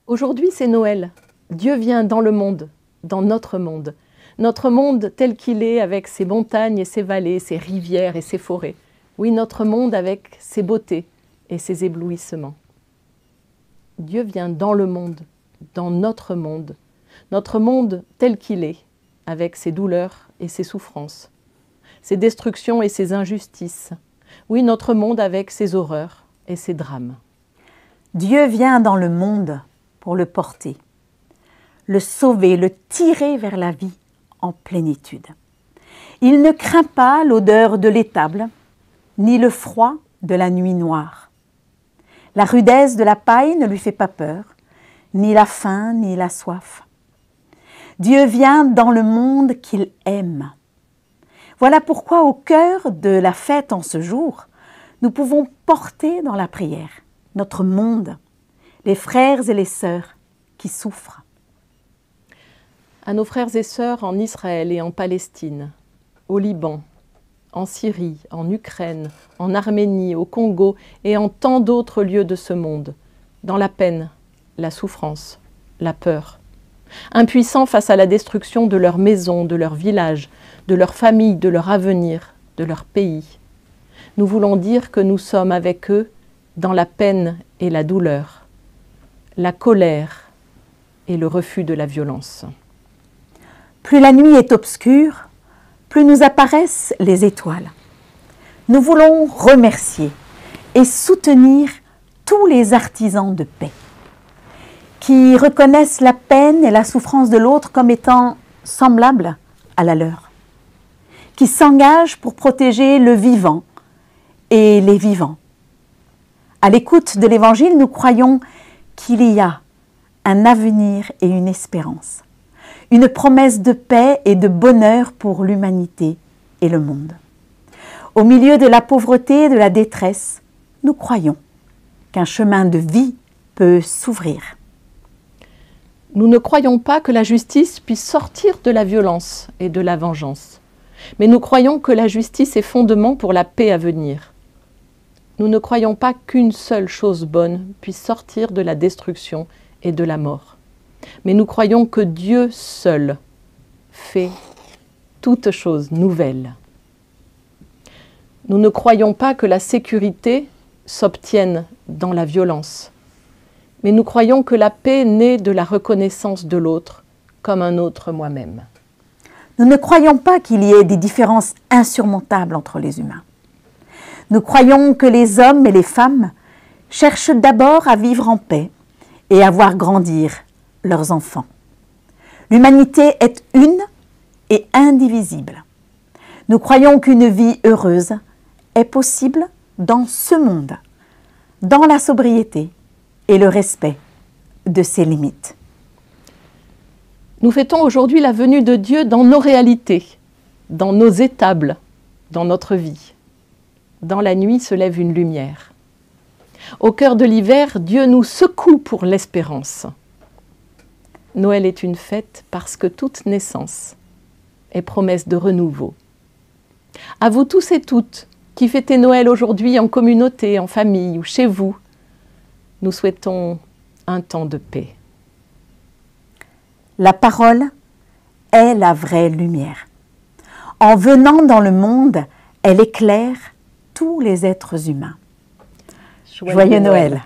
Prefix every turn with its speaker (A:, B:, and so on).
A: Aujourd'hui, c'est Noël. Dieu vient dans le monde, dans notre monde. Notre monde tel qu'il est, avec ses montagnes et ses vallées, ses rivières et ses forêts. Oui, notre monde avec ses beautés et ses éblouissements. Dieu vient dans le monde, dans notre monde tel qu'il est, avec ses douleurs et ses souffrances, ses destructions et ses injustices. Oui, notre monde avec ses horreurs et ses drames.
B: Dieu vient dans le monde pour le porter, le sauver, le tirer vers la vie en plénitude. Il ne craint pas l'odeur de l'étable, ni le froid de la nuit noire. La rudesse de la paille ne lui fait pas peur, ni la faim, ni la soif. Dieu vient dans le monde qu'il aime. Voilà pourquoi au cœur de la fête en ce jour, nous pouvons porter dans la prière notre monde, les frères et les sœurs qui souffrent.
A: À nos frères et sœurs en Israël et en Palestine, au Liban, en Syrie, en Ukraine, en Arménie, au Congo et en tant d'autres lieux de ce monde, dans la peine, la souffrance, la peur, impuissants face à la destruction de leur maison, de leur village, de leur famille, de leur avenir, de leur pays. Nous voulons dire que nous sommes avec eux dans la peine et la douleur, la colère et le refus de la violence.
B: Plus la nuit est obscure, plus nous apparaissent les étoiles. Nous voulons remercier et soutenir tous les artisans de paix qui reconnaissent la peine et la souffrance de l'autre comme étant semblables à la leur, qui s'engagent pour protéger le vivant et les vivants. À l'écoute de l'Évangile, nous croyons qu'il y a un avenir et une espérance, une promesse de paix et de bonheur pour l'humanité et le monde. Au milieu de la pauvreté et de la détresse, nous croyons qu'un chemin de vie peut s'ouvrir.
A: Nous ne croyons pas que la justice puisse sortir de la violence et de la vengeance, mais nous croyons que la justice est fondement pour la paix à venir. Nous ne croyons pas qu'une seule chose bonne puisse sortir de la destruction et de la mort. Mais nous croyons que Dieu seul fait toutes choses nouvelles. Nous ne croyons pas que la sécurité s'obtienne dans la violence. Mais nous croyons que la paix naît de la reconnaissance de l'autre comme un autre moi-même.
B: Nous ne croyons pas qu'il y ait des différences insurmontables entre les humains. Nous croyons que les hommes et les femmes cherchent d'abord à vivre en paix et à voir grandir leurs enfants. L'humanité est une et indivisible. Nous croyons qu'une vie heureuse est possible dans ce monde, dans la sobriété et le respect de ses limites.
A: Nous fêtons aujourd'hui la venue de Dieu dans nos réalités, dans nos étables, dans notre vie. Dans la nuit se lève une lumière. Au cœur de l'hiver, Dieu nous secoue pour l'espérance. Noël est une fête parce que toute naissance est promesse de renouveau. À vous tous et toutes qui fêtez Noël aujourd'hui en communauté, en famille ou chez vous, nous souhaitons un temps de paix.
B: La parole est la vraie lumière. En venant dans le monde, elle éclaire tous les êtres humains. Joyeux Noël.